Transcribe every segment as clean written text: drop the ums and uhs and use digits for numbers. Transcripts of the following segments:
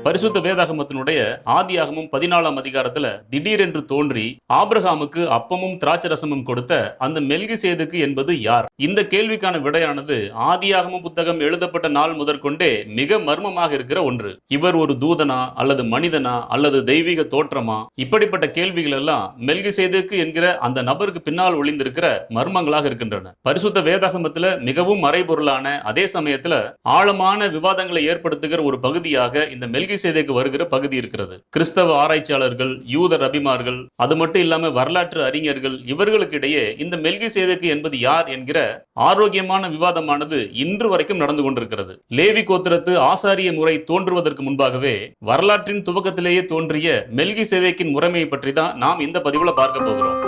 பரிசுத்த வேதாகமத்தினுடைய ஆதியாகமம் 14ஆம் அதிகாரத்துல திடீரென்று தோன்றி ஆபிரகாமுக்கு அப்பமும் திராட்சரசமும் கொடுத்த அந்த மெல்கிசேதேக்கு என்பது யார்? இந்த கேள்விக்கான விடையானது ஆதியாகமம் புத்தகம் எழுதப்பட்ட நாள் முதற்கொண்டே மிக மர்மமாக இருக்கிற ஒன்று. இவர் ஒரு தூதனா அல்லது மனிதனா அல்லது தெய்வீக தோற்றமா? இப்படிப்பட்ட கேள்விகள் எல்லாம் மெல்கிசேதேக்கு என்கிற அந்த நபருக்கு பின்னால் ஒளிந்திருக்கிற மர்மங்களாக இருக்கின்றன. பரிசுத்த வேதாகமத்துல மிகவும் மறைபொருளான அதே சமயத்துல ஆழமான விவாதங்களை ஏற்படுத்துகிற ஒரு பகுதியாக இந்த மெல்கிசேதேக்கு வருகிற பகுதி இருக்கிறது. கிறிஸ்தவ ஆராய்ச்சியாளர்கள், யூத ரபிமார்கள், அது மட்டும் இல்லாம வரலாற்று அறிஞர்கள், இவர்களுக்கு இடையே இந்த மெல்கிசேதேக்கு என்பது யார் என்கிற ஆரோக்கியமான விவாதமானது இன்று வரைக்கும் நடந்து கொண்டிருக்கிறது. லேவி கோத்திரத்து ஆசாரிய முறை தோன்றுவதற்கு முன்பாகவே வரலாற்றின் துவக்கத்திலேயே தோன்றிய மெல்கிசேதேக்கின் முறைமையை பற்றி தான் நாம் இந்த பதிவுல பார்க்க போகிறோம்.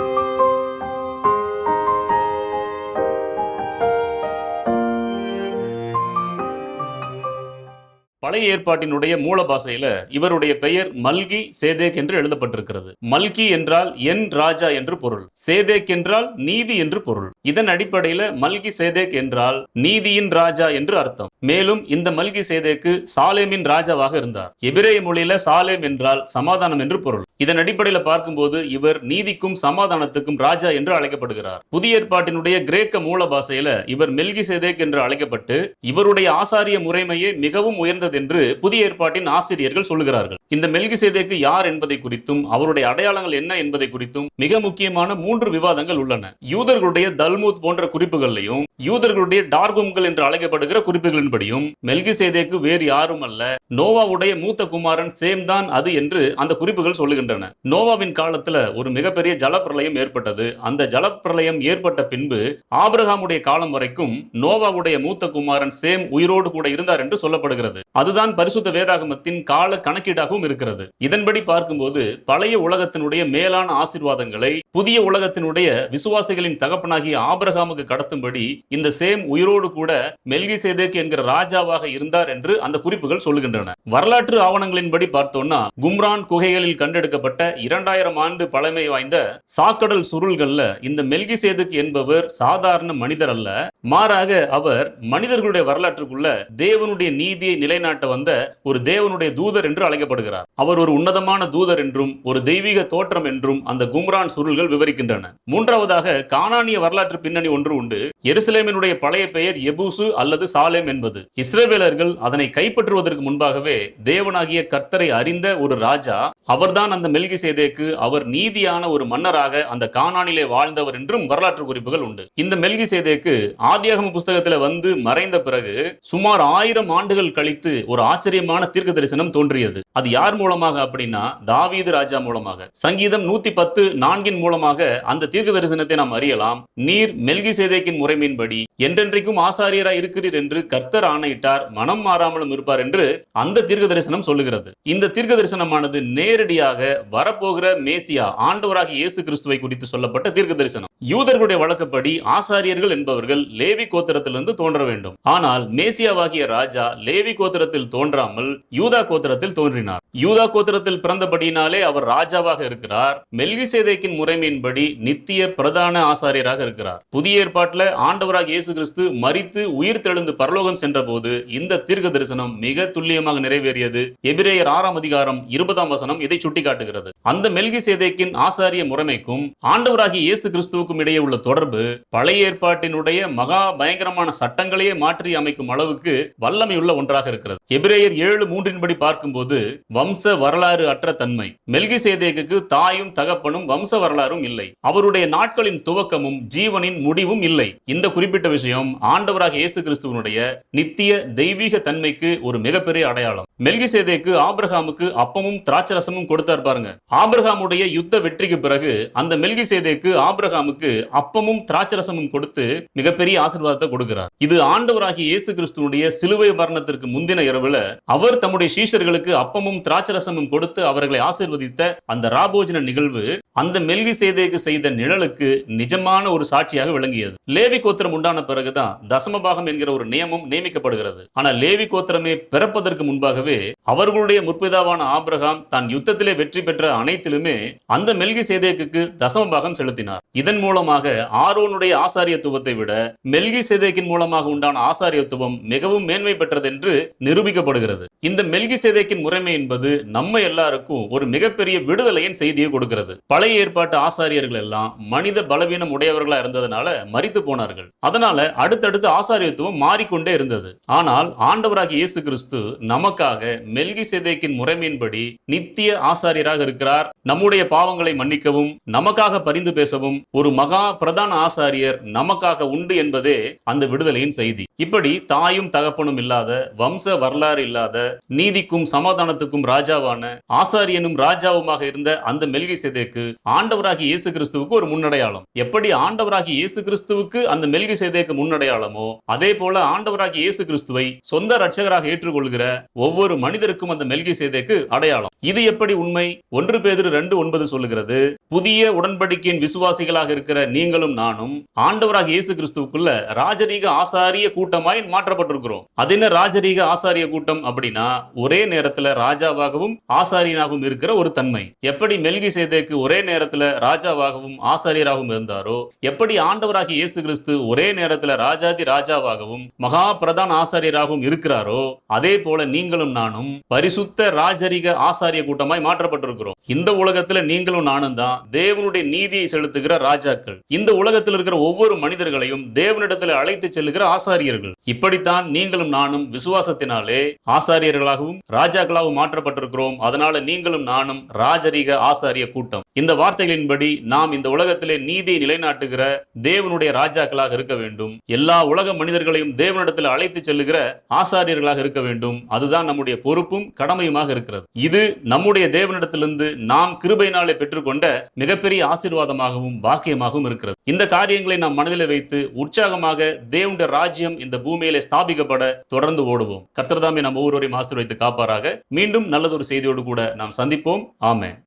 பழைய ஏற்பாட்டினுடைய மூல பாஷையில இவருடைய பெயர் மல்கி சேதேக் என்று எழுதப்பட்டிருக்கிறது. மல்கி என்றால் என் ராஜா என்று பொருள், சேதேக் என்றால் நீதி என்று பொருள். இதன் அடிப்படையில மல்கி சேதேக் என்றால் நீதியின் ராஜா என்று அர்த்தம். மேலும் இந்த மல்கி சேதேக்கு சாலேமின் ராஜாவாக இருந்தார். எபிரேய மொழியில சாலேம் என்றால் சமாதானம் என்று பொருள். இதன் அடிப்படையில பார்க்கும்போது இவர் நீதிக்கும் சமாதானத்துக்கும் ராஜா என்று அழைக்கப்படுகிறார். புதிய ஏற்பாட்டினுடைய கிரேக்க மூல பாஷையில இவர் மெல்கி சேதேக் என்று அழைக்கப்பட்டு இவருடைய ஆசாரிய முறைமையே மிகவும் உயர்ந்த என்று புதிய ஏற்பாட்டின் ஆசிரியர்கள் சொல்லுகிறார்கள். இந்த மெல்கிசேதேக்கு யார் என்பதை குறித்தும் அவருடைய அடையாளங்கள் என்ன என்பதை குறித்தும் மிக முக்கியமான 3 விவாதங்கள் உள்ளன. யூதர்களுடைய தல்மூத் போன்ற குறிப்புகளையும் யூதர்களுடைய டார்கும்கள் என்று அழைக்கப்படுகிற குறிப்புகளின்படியும் மெல்கிசேதேக்கு வேறு யாரும் அல்ல, நோவாவுடைய மூத்த குமாரன் சேம் தான் அது என்று அந்த குறிப்புகள் சொல்லுகின்றன. நோவாவின் காலத்துல ஒரு மிகப்பெரிய ஜலப்பிரளயம் ஏற்பட்டது. அந்த ஜலப்பிரளயம் ஏற்பட்ட பின்பு ஆபிரகாமுடைய காலம் வரைக்கும் நோவாவுடைய மூத்த குமாரன் சேம் உயிரோடு கூட இருந்தார் என்று சொல்லப்படுகிறது. அதுதான் பரிசுத்த வேதாகமத்தின் கால கணக்கீடாகவும் இருக்கிறது. இதன்படி பார்க்கும்போது பழைய உலகத்தினுடைய மேலான ஆசீர்வாதங்களை புதிய உலகத்தினுடைய விசுவாசிகளின் தகப்பனாகிய ஆபிரகாமுக்கு கடத்தும்படி இந்த சேம் உயிரோடு கூட மெல்கிசேதேக் என்கிற ராஜாவாக இருந்தார் என்று அந்த குறிப்புகள் சொல்லுகின்றன. வரலாற்று ஆவணங்களின்படி பார்த்தோம்னா கும்ரான் குகைகளில் கண்டெடுக்கப்பட்ட 2000 ஆண்டு பழமை வாய்ந்த சாக்கடல் சுருள்கள்ல இந்த மெல்கிசேதேக் என்பவர் சாதாரண மனிதர் அல்ல, மாறாக அவர் மனிதர்களுடைய வரலாற்றுக்குள்ள தேவனுடைய நீதியை நிலைநாட்ட வந்த ஒரு தேவனுடைய தூதர் என்று அழைக்கப்படுகிறார். அவர் ஒரு உன்னதமான தூதர் என்றும் ஒரு தெய்வீக தோற்றம் என்றும் அந்த கும்ரான் சுருள்கள் விவரிக்கின்றன. மூன்றாவதாக கானானிய வரலாற்று பின்னணி ஒன்று உண்டு. எருசலேமினுடைய பழைய பெயர் எபூசு அல்லது சாலேம் என்பது. இஸ்ரவேலர்கள் அதனை கைப்பற்றுவதற்கு முன்பாகவே தேவனாகிய கர்த்தரை அறிந்த ஒரு ராஜா அவர்தான் அந்த மெல்கிசேதேக்கு. அவர் நீதியான ஒரு மன்னராக அந்த கானானிலே வாழ்ந்தவர் என்றும் வரலாற்று குறிப்புகள் உண்டு. இந்த மெல்கிசேதேக்கு ஆதியாகம புஸ்தகத்துல வந்து மறைந்த பிறகு சுமார் 1000 ஆண்டுகள் கழித்து ஒரு ஆச்சரியமான தீர்க்க தரிசனம் தோன்றியது. அது யார் மூலமாக அப்படின்னா தாவீது ராஜா மூலமாக. சங்கீதம் 110:4 மூலமாக அந்த தீர்க்க தரிசனத்தை நாம் அறியலாம். நீர் மெல்கிசேதேக்கின் முறைமையின்படி என்றென்றைக்கும் ஆசாரியராய் இருக்கிறீர் என்று கர்த்தர் ஆணையிட்டார், மனம் மாறாமலும் இருப்பார் என்று அந்த தீர்க்க தரிசனம் சொல்லுகிறது. இந்த தீர்க்க தரிசனமானது நேரடியாக வரப்போகிற மேசியா ஆண்டவராகிய இயேசு கிறிஸ்துவை குறித்து சொல்லப்பட்ட தீர்க்க தரிசனம். யூதர்களுடைய வழக்கப்படி ஆசாரியர்கள் என்பவர்கள் லேவி கோத்திரத்திலிருந்து தோன்ற வேண்டும். ஆனால் மேசியாவாகிய ராஜா லேவி கோத்திரத்தில் தோன்றாமல் யூதா கோத்திரத்தில் தோன்றினார். யூதா கோத்திரத்தில் பிறந்தபடியினாலே அவர் ராஜாவாக இருக்கிறார். மெல்கிசேதேக்கின் முறைமையின்படி நித்திய பிரதான ஆசாரியராக இருக்கிறார். புதிய ஏற்பாட்டில் ஆண்டவராக இயேசு கிறிஸ்து மரித்து உயிர் தெழுந்து பரலோகம் சென்ற போது இந்த தீர்க்க தரிசனம் மிக துல்லியமாக நிறைவேறியது. எபிரேயர் 6ஆம் அதிகாரம் 20ஆம் வசனம் இதை சுட்டிக்காட்டுகிறது. அந்த மெல்கிசேதேக்கின் ஆசாரிய முறைமைக்கும் ஆண்டவராகிய இயேசு கிறிஸ்துவுக்கும் இடையே உள்ள தொடர்பு பழைய ஏற்பாட்டினுடைய மகா பயங்கரமான சட்டங்களையே மாற்றி அமைக்கும் அளவுக்கு வல்லமையுள்ள ஒன்றாக இருக்கிறது. எபிரேயர் 7:3 பார்க்கும்போது வம்ச வரலாறு அற்ற தன்மை. மெல்கிசேதேக்குக்கு தாயும் தகப்பனும் வம்ச வரலாறும் இல்லை. அவருடைய நாட்களின் துவக்கமும் ஜீவனின் முடிவும் இல்லை. இந்த குறிப்பிட்ட விஷயம் ஆண்டவராகிய இயேசு கிறிஸ்துவனுடைய நித்திய தெய்வீக தன்மைக்கு ஒரு மிகப்பெரிய அடையாளம். மெல்கிசேதேக்கு ஆபிரகாமுக்கு அப்பமும் திராட்சரசமும் கொடுத்தார் பாருங்க. ஆபிரகாமுடைய யுத்த வெற்றிக்கு பிறகு அந்த மெல்கிசேதேக்கு ஆபிரகாமுக்கு அப்பமும் திராட்சரசமும் கொடுத்து மிகப்பெரிய ஆசீர்வாதத்தை கொடுக்கிறார். இது ஆண்டவராகிய இயேசு கிறிஸ்துவனுடைய சிலுவை மரணத்திற்கு முந்தின இரவுல அவர் தம்முடைய சீஷர்களுக்கு அப்பமும் திராட்சரசமும் கொடுத்து அவர்களை ஆசீர்வதித்த அந்த ராபோஜன நிகழ்வு அந்த மெல்கிசேதேக்கு செய்த நிழலுக்கு நிஜமான ஒரு சாட்சியாக விளங்கியது. லேவி கோத்திரம் உண்டான பிறகுதான் தசமபாகம் என்கிற ஒரு நியமம் நியமிக்கப்படுகிறது. ஆனால் லேவி கோத்திரமே பிறப்பதற்கு முன்பாகவே அவர்களுடைய முற்பிதாவான ஆபிரகாம் தான் யுத்தத்திலே வெற்றி பெற்ற அனைத்திலுமே அந்த மெல்கிசேதேக்குக்கு தசமபாகம் செலுத்தினார். இதன் மூலமாக ஆரோனுடைய ஆசாரியத்துவத்தை விட மெல்கிசேதேக்கின் மூலமாக உண்டான ஆசாரியத்துவம் மிகவும் மேன்மை பெற்றது என்று நிரூபிக்கப்படுகிறது. இந்த மெல்கிசேதேக்கின் முறைமை என்பது நம்ம எல்லாருக்கும் ஒரு மிகப்பெரிய விடுதலையின் செய்தியை கொடுக்கிறது. பழைய ஏற்பாட்டு ஆசாரியர்கள் எல்லாம் மனித பலவீனம் உடையவர்களா இருந்ததுனால மரித்து போனார்கள். அதனால அடுத்தடுத்து ஆசாரியத்துவம் மாறிக்கொண்டே இருந்தது. ஆனால் ஆண்டவராகிய இயேசு கிறிஸ்து நமக்காக மெல்கிசேதேக்கின் முறைமையின்படி நித்திய ஆசாரியராக இருக்கிறார். நம்முடைய பாவங்களை மன்னிக்கவும் நமக்காக பரிந்து பேசவும் ஒரு மகா பிரதான ஆசாரியர் நமக்காக உண்டு என்பதே அந்த விடுதலையின் செய்தி. இப்படி தாயும் தகப்பனும் இல்லாத, வம்ச வரலாறு இல்லாத, நீதிக்கும் சமாதானத்துக்கும் ராஜாவான, ஆசாரியனும் ராஜாவுமாக இருந்த அந்த மெல்கிசேதேக்கு ஆண்டவராகிய இயேசு கிறிஸ்துவுக்கு ஒரு முன்னடையாளம். எப்படி ஆண்டவராகிய இயேசு கிறிஸ்துவுக்கு அந்த மெல்கிசேதேக்கு முன்னடையாளமோ, அதே போல ஆண்டவராகிய இயேசு கிறிஸ்துவை சொந்த இரட்சகராக ஏற்றுக்கொள்கிற ஒவ்வொரு மனிதருக்கும் அந்த மெல்கிசேதேக்கு அடையாளம். இது எப்படி உண்மை? 1 பேதுரு 2:9 சொல்லுகிறது, புதிய உடன்படிக்கையின் விசுவாசிகளாக இருக்கிற நீங்களும் நானும் ஆண்டவராகிய இயேசு கிறிஸ்துவுக்குள்ள ராஜரீக ஆசாரிய கூட்டமாய் மாற்றப்பட்டிருக்கிறோம். அது என்ன ராஜரீக ஆசாரிய கூட்டம் அப்படின்னா, ஒரே நேரத்துல ராஜாவாகவும் ஆசாரியனாகவும் இருக்கிற ஒரு தன்மை. எப்படி மெல்கிசேதேக்கு ஒரே நேரத்துல ராஜாவாகவும் ஆசாரியராகவும் இருந்தாரோ, எப்படி ஆண்டவராகிய இயேசு கிறிஸ்து ஒரே நேரத்துல ராஜாதி ராஜாவாகவும் மகா பிரதான ஆசாரியராகவும் இருக்கிறாரோ, அதே போல நீங்களும் நானும் பரிசுத்த ராஜரீக ஆசாரிய கூட்டமாய் மாற்றப்பட்டிருக்கிறோம். இந்த உலகத்துல நீங்களும் நானும் தான் தேவனுடைய நீதியை செலுத்துகிற ராஜாக்கள். இந்த உலகத்தில் இருக்கிற ஒவ்வொரு மனிதர்களையும் தேவனிடத்தில் அழைத்து செல்லுகிற ஆசாரியர்கள். இப்படித்தான் நீங்களும் நானும் விசுவாசத்தினாலே ஆசாரியர்களாகவும் ராஜாக்களாகவும் மாற்றப்பட்டிருக்கிறோம். அதனால நீங்களும் நானும் ராஜரீக ஆசாரிய கூட்டம். இந்த வார்த்தைகளின்படி நாம் இந்த உலகத்திலே நீதியை நிலைநாட்டுகிற தேவனுடைய ராஜாக்களாக இருக்க வேண்டும். எல்லா உலக மனிதர்களையும் தேவனிடத்தில் அழைத்து செல்லுகிற ஆசாரியர்களாக இருக்க வேண்டும். அதுதான் நம்முடைய பொறுப்பும் கடமையுமாக இருக்கிறது. இது நம்முடைய தேவனிடத்திலிருந்து நாம் கிருபையினாலே பெற்றுக்கொண்ட மிகப்பெரிய ஆசீர்வாதமாகவும் பாக்கியமாகவும் இருக்கிறது. இந்த காரியங்களை நாம் மனதில் வைத்து உற்சாகமாக தேவனுடைய ராஜ்யம் இந்த பூமியிலே ஸ்தாபிக்கப்பட தொடர்ந்து ஓடுவோம். கர்த்தர் தாமே நம் ஒவ்வொருவரையும் ஆசீர்வதித்து காப்பாராக. மீண்டும் நல்லதொரு செய்தியோடு கூட நாம் சந்திப்போம். ஆமென்.